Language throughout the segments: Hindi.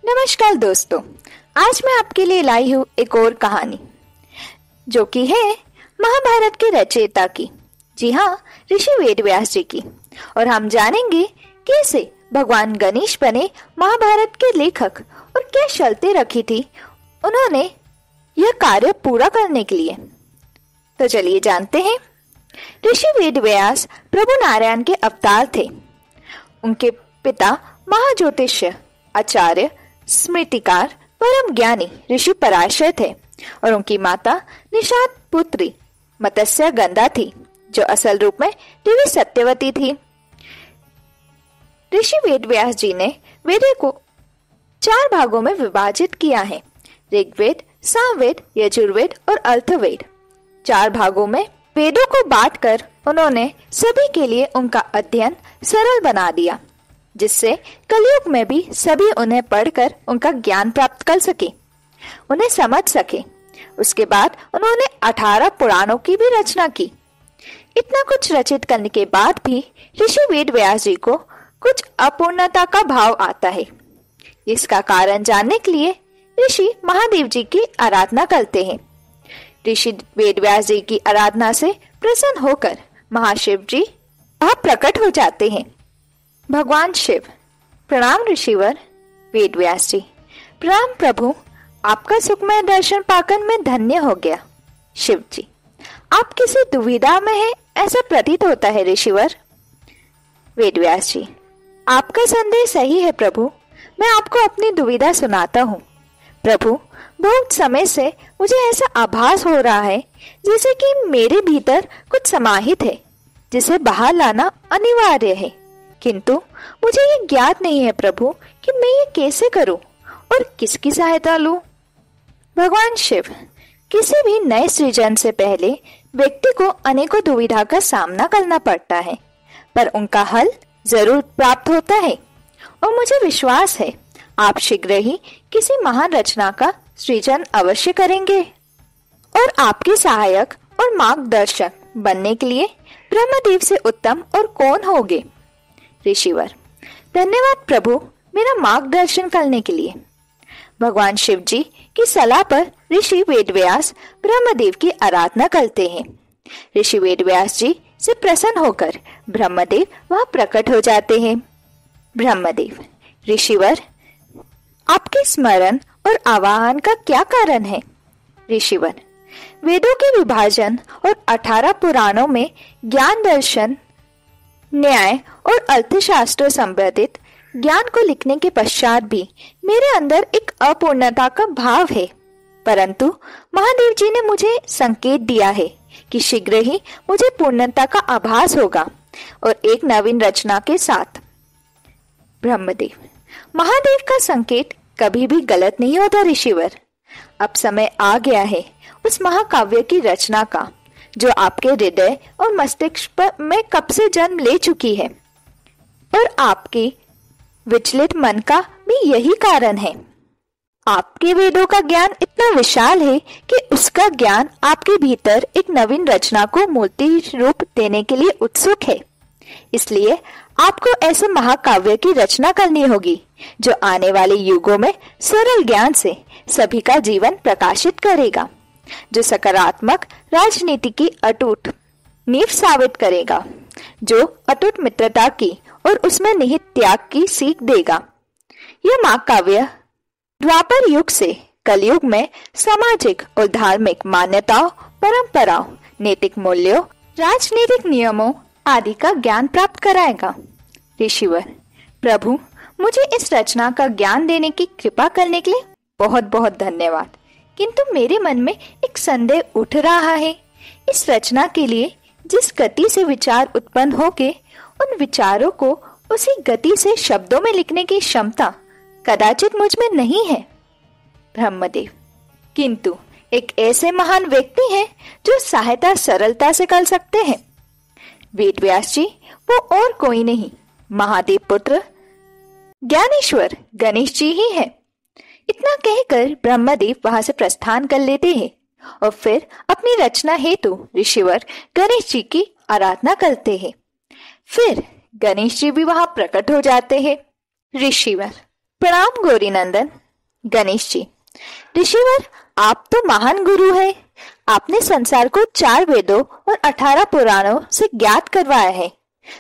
नमस्कार दोस्तों, आज मैं आपके लिए लाई हूँ एक और कहानी जो कि है महाभारत के रचयिता की। जी हाँ, ऋषि वेदव्यास जी की। और हम जानेंगे कैसे भगवान गणेश बने महाभारत के लेखक और क्या शर्तें रखी थी उन्होंने यह कार्य पूरा करने के लिए। तो चलिए जानते हैं। ऋषि वेदव्यास प्रभु नारायण के अवतार थे। उनके पिता महाज्योतिष्य आचार्य स्मृतिकार परम ज्ञानी ऋषि पराशर थे और उनकी माता निषाद पुत्री मत्स्य गंधा थी, जो असल रूप में देवी सत्यवती थी। ऋषि वेदव्यास जी ने वेदों को 4 भागों में विभाजित किया है: ऋग्वेद, सामवेद, यजुर्वेद और अर्थवेद। 4 भागों में वेदों को बांटकर उन्होंने सभी के लिए उनका अध्ययन सरल बना दिया, जिससे कलयुग में भी सभी उन्हें पढ़कर उनका ज्ञान प्राप्त कर सके, उन्हें समझ सके। उसके बाद उन्होंने 18 पुराणों की भी रचना की। इतना कुछ रचित करने के बाद भी ऋषि वेदव्यास जी को कुछ अपूर्णता का भाव आता है। इसका कारण जानने के लिए ऋषि महादेव जी की आराधना करते हैं। ऋषि वेदव्यास जी की आराधना से प्रसन्न होकर महाशिव जी वहां प्रकट हो जाते हैं। भगवान शिव: प्रणाम ऋषिवर वेदव्यास जी। प्रणाम प्रभु, आपका सुखमय दर्शन पाकर मैं धन्य हो गया। शिव जी: आप किसी दुविधा में हैं ऐसा प्रतीत होता है ऋषिवर। वेदव्यास जी: आपका संदेह सही है प्रभु, मैं आपको अपनी दुविधा सुनाता हूँ। प्रभु, बहुत समय से मुझे ऐसा आभास हो रहा है जैसे कि मेरे भीतर कुछ समाहित है जिसे बाहर लाना अनिवार्य है, किंतु मुझे ये ज्ञात नहीं है प्रभु कि मैं ये कैसे करूं और किसकी सहायता लूं। भगवान शिव: किसी भी नए सृजन से पहले व्यक्ति को अनेकों दुविधा का सामना करना पड़ता है, पर उनका हल जरूर प्राप्त होता है और मुझे विश्वास है आप शीघ्र ही किसी महान रचना का सृजन अवश्य करेंगे। और आपके सहायक और मार्गदर्शक बनने के लिए ब्रह्मदेव से उत्तम और कौन होंगे। ऋषिवर: धन्यवाद प्रभु मेरा मार्गदर्शन करने के लिए। भगवान शिव जी की सलाह पर ऋषि वेदव्यास ब्रह्मदेव की आराधना करते हैं। ऋषि वेदव्यास जी से प्रसन्न होकर ब्रह्मदेव वहां प्रकट हो जाते हैं। ब्रह्मदेव: ऋषिवर, आपके स्मरण और आवाहन का क्या कारण है। ऋषिवर: वेदों के विभाजन और 18 पुराणों में ज्ञान, दर्शन, न्याय और अर्थशास्त्र संबंधित ज्ञान को लिखने के पश्चात भी मेरे अंदर एक अपूर्णता का भाव है, परंतु महादेव जी ने मुझे संकेत दिया है कि शीघ्र ही मुझे पूर्णता का आभास होगा और एक नवीन रचना के साथ। ब्रह्मदेव: महादेव का संकेत कभी भी गलत नहीं होता ऋषिवर। अब समय आ गया है उस महाकाव्य की रचना का, जो आपके हृदय और मस्तिष्क में कब से जन्म ले चुकी है, और आपके विचलित मन का भी यही कारण है। आपके वेदों का ज्ञान इतना विशाल है कि उसका ज्ञान आपके भीतर एक नवीन रचना को मूर्ति रूप देने के लिए उत्सुक है। इसलिए आपको ऐसे महाकाव्य की रचना करनी होगी जो आने वाले युगों में सरल ज्ञान से सभी का जीवन प्रकाशित करेगा, जो सकारात्मक राजनीति की अटूट नींव साबित करेगा, जो अटूट मित्रता की और उसमें निहित त्याग की सीख देगा। यह महाकाव्य द्वापर युग से कलयुग में सामाजिक और धार्मिक मान्यताओं, परंपराओं, नैतिक मूल्यों, राजनीतिक नियमों आदि का ज्ञान प्राप्त कराएगा। ऋषिवर: प्रभु, मुझे इस रचना का ज्ञान देने की कृपा करने के लिए बहुत बहुत धन्यवाद, किंतु मेरे मन में एक संदेह उठ रहा है। इस रचना के लिए जिस गति से विचार उत्पन्न होके उन विचारों को उसी गति से शब्दों में लिखने की क्षमता कदाचित मुझ में नहीं है। ब्रह्मदेव: किंतु एक ऐसे महान व्यक्ति हैं जो सहायता सरलता से कर सकते हैं। वेदव्यास जी: वो और कोई नहीं, महादेव पुत्र ज्ञानेश्वर गणेश जी ही है। इतना कहकर ब्रह्मदेव वहां से प्रस्थान कर लेते हैं और फिर अपनी रचना हेतु ऋषिवर गणेश जी की आराधना करते हैं। फिर गणेश जी भी वहां प्रकट हो जाते हैं। ऋषिवर: प्रणाम गौरी नंदन। गणेश जी, ऋषिवर, आप तो महान गुरु है। आपने संसार को 4 वेदों और 18 पुराणों से ज्ञात करवाया है,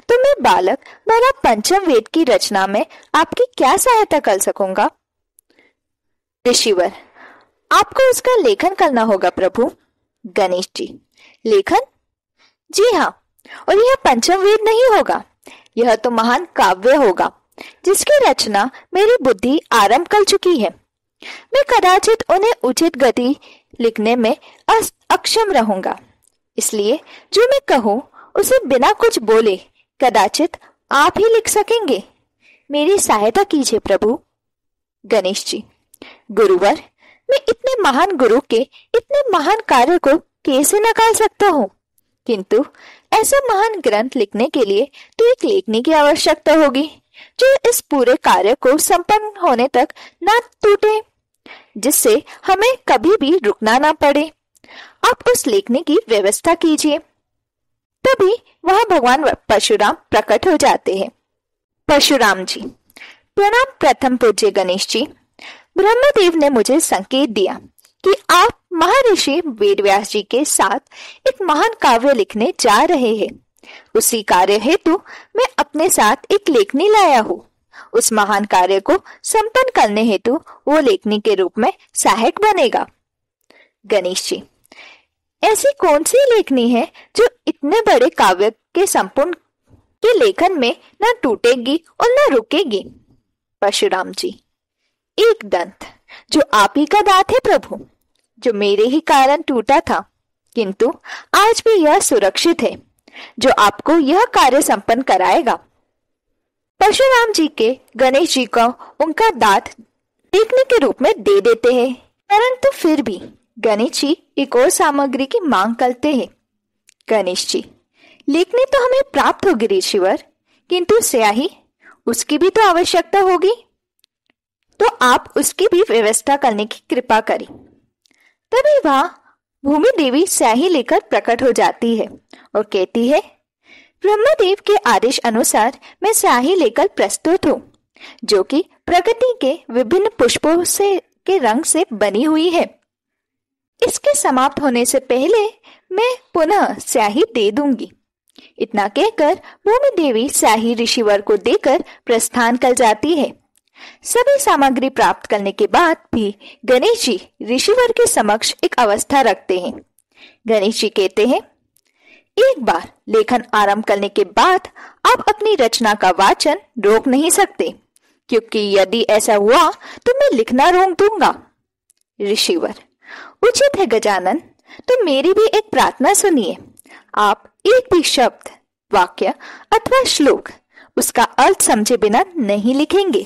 तो मैं बालक भला पंचम वेद की रचना में आपकी क्या सहायता कर सकूंगा? ऋषिवर, आपको उसका लेखन करना होगा प्रभु। गणेश जी, लेखन? जी हाँ, और यह पंचम वेद नहीं होगा, यह तो महान काव्य होगा जिसकी रचना मेरी बुद्धि आरंभ कर चुकी है। मैं कदाचित उन्हें उचित गति लिखने में अक्षम रहूंगा, इसलिए जो मैं कहूँ उसे बिना कुछ बोले कदाचित आप ही लिख सकेंगे। मेरी सहायता कीजिए प्रभु। गणेश जी, गुरुवर, मैं इतने महान गुरु के इतने महान कार्य को कैसे नकार सकता हूँ? किंतु ऐसा महान ग्रंथ लिखने के लिए तो एक लेखनी की आवश्यकता होगी जो इस पूरे कार्य को संपन्न होने तक ना टूटे, जिससे हमें कभी भी रुकना ना पड़े। आप उस लेखनी की व्यवस्था कीजिए। तभी वहां भगवान परशुराम प्रकट हो जाते हैं। परशुराम जी, प्रणाम प्रथम पूज्य गणेश जी। ब्रह्मदेव ने मुझे संकेत दिया कि आप महर्षि वेदव्यास जी के साथ एक महान काव्य लिखने जा रहे हैं। उसी कार्य हेतु मैं अपने साथ एक लेखनी लाया हूँ। उस महान कार्य को संपन्न करने हेतु वो लेखनी के रूप में सहायक बनेगा। गणेश जी, ऐसी कौन सी लेखनी है जो इतने बड़े काव्य के संपूर्ण के लेखन में न टूटेगी और न रुकेगी? परशुराम जी, एक दंत जो आप ही का दांत है प्रभु, जो मेरे ही कारण टूटा था, किंतु आज भी यह सुरक्षित है, जो आपको यह कार्य संपन्न कराएगा। परशुराम जी के गणेश जी को उनका दांत देखने के रूप में दे देते हैं, परंतु फिर भी गणेश जी एक और सामग्री की मांग करते हैं। गणेश जी, लेखनी तो हमें प्राप्त होगी ऋषिवर, किंतु स्याही, उसकी भी तो आवश्यकता होगी, तो आप उसकी भी व्यवस्था करने की कृपा करें। तभी वहां भूमि देवी स्याही लेकर प्रकट हो जाती है और कहती है, ब्रह्मदेव के आदेश अनुसार मैं स्याही लेकर प्रस्तुत हूँ, जो कि प्रकृति के विभिन्न पुष्पों से के रंग से बनी हुई है। इसके समाप्त होने से पहले मैं पुनः स्याही दे दूंगी। इतना कहकर भूमि देवी स्याही ऋषिवर को देकर प्रस्थान कर जाती है। सभी सामग्री प्राप्त करने के बाद भी गणेश जी ऋषिवर के समक्ष एक अवस्था रखते हैं। गणेश जी कहते हैं, एक बार लेखन आरंभ करने के बाद आप अपनी रचना का वाचन रोक नहीं सकते, क्योंकि यदि ऐसा हुआ तो मैं लिखना रोक दूंगा। ऋषिवर, उचित है गजानन, तो मेरी भी एक प्रार्थना सुनिए। आप एक भी शब्द, वाक्य अथवा श्लोक उसका अर्थ समझे बिना नहीं लिखेंगे।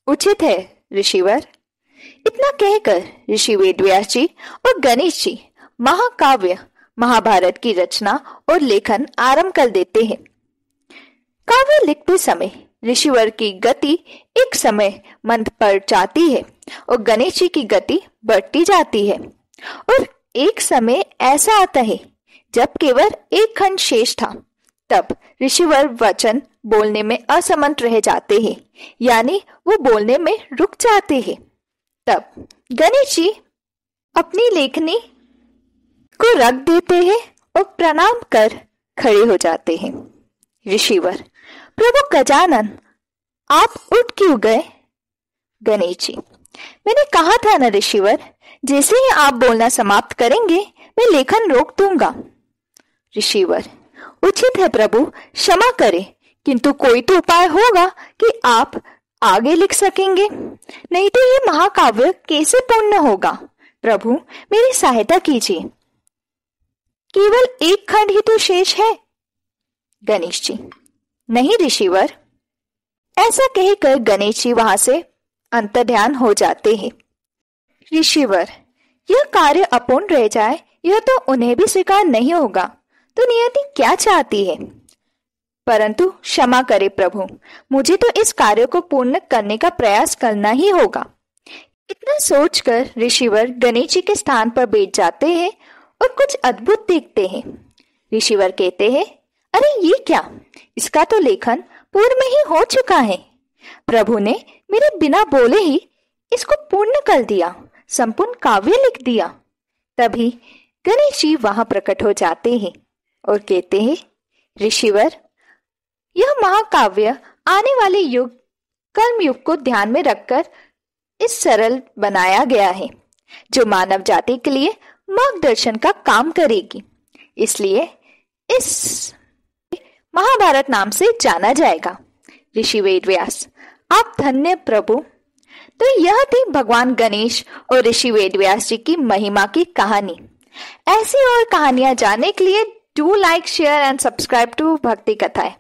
उचित है ऋषिवर। इतना कहकर ऋषि वेदव्यास जी और गणेश जी महाकाव्य महाभारत की रचना और लेखन आरंभ कर देते हैं। काव्य लिखते समय ऋषिवर की गति एक समय मंद पड़ जाती है और गणेश जी की गति बढ़ती जाती है, और एक समय ऐसा आता है जब केवल एक खंड शेष था, तब ऋषिवर वचन बोलने में असमर्थ रह जाते हैं, यानी वो बोलने में रुक जाते हैं। तब गणेश जी अपनी लेखनी को रख देते हैं और प्रणाम कर खड़े हो जाते हैं। ऋषिवर, प्रभु गजानन, आप उठ क्यों गए? गणेश जी, मैंने कहा था ना ऋषिवर, जैसे ही आप बोलना समाप्त करेंगे मैं लेखन रोक दूंगा। ऋषिवर, उचित है प्रभु, क्षमा करें, किंतु कोई तो उपाय होगा कि आप आगे लिख सकेंगे, नहीं तो ये महाकाव्य कैसे पूर्ण होगा? प्रभु, मेरी सहायता कीजिए। केवल एक खंड ही तो शेष है। गणेश जी, नहीं ऋषिवर। ऐसा कहकर गणेश जी वहां से अंतर्ध्यान हो जाते हैं। ऋषिवर, यह कार्य अपूर्ण रह जाए यह तो उन्हें भी स्वीकार नहीं होगा, तो नियति क्या चाहती है? परंतु क्षमा करे प्रभु, मुझे तो इस कार्य को पूर्ण करने का प्रयास करना ही होगा। इतना सोचकर ऋषिवर गणेश जी के स्थान पर बैठ जाते हैं और कुछ अद्भुत देखते हैं। ऋषिवर कहते हैं, अरे ये क्या, इसका तो लेखन पूर्व में ही हो चुका है। प्रभु ने मेरे बिना बोले ही इसको पूर्ण कर दिया, संपूर्ण काव्य लिख दिया। तभी गणेश जी वहां प्रकट हो जाते हैं और कहते हैं, ऋषिवर, यह महाकाव्य आने वाले युग कर्म युग को ध्यान में रखकर इस सरल बनाया गया है, जो मानव जाति के लिए मार्गदर्शन का काम करेगी। इसलिए इस महाभारत नाम से जाना जाएगा। ऋषि वेदव्यास, आप धन्य प्रभु। तो यह थी भगवान गणेश और ऋषि वेदव्यास जी की महिमा की कहानी। ऐसी और कहानियां जानने के लिए do like, share and subscribe to Bhakti कथाएं।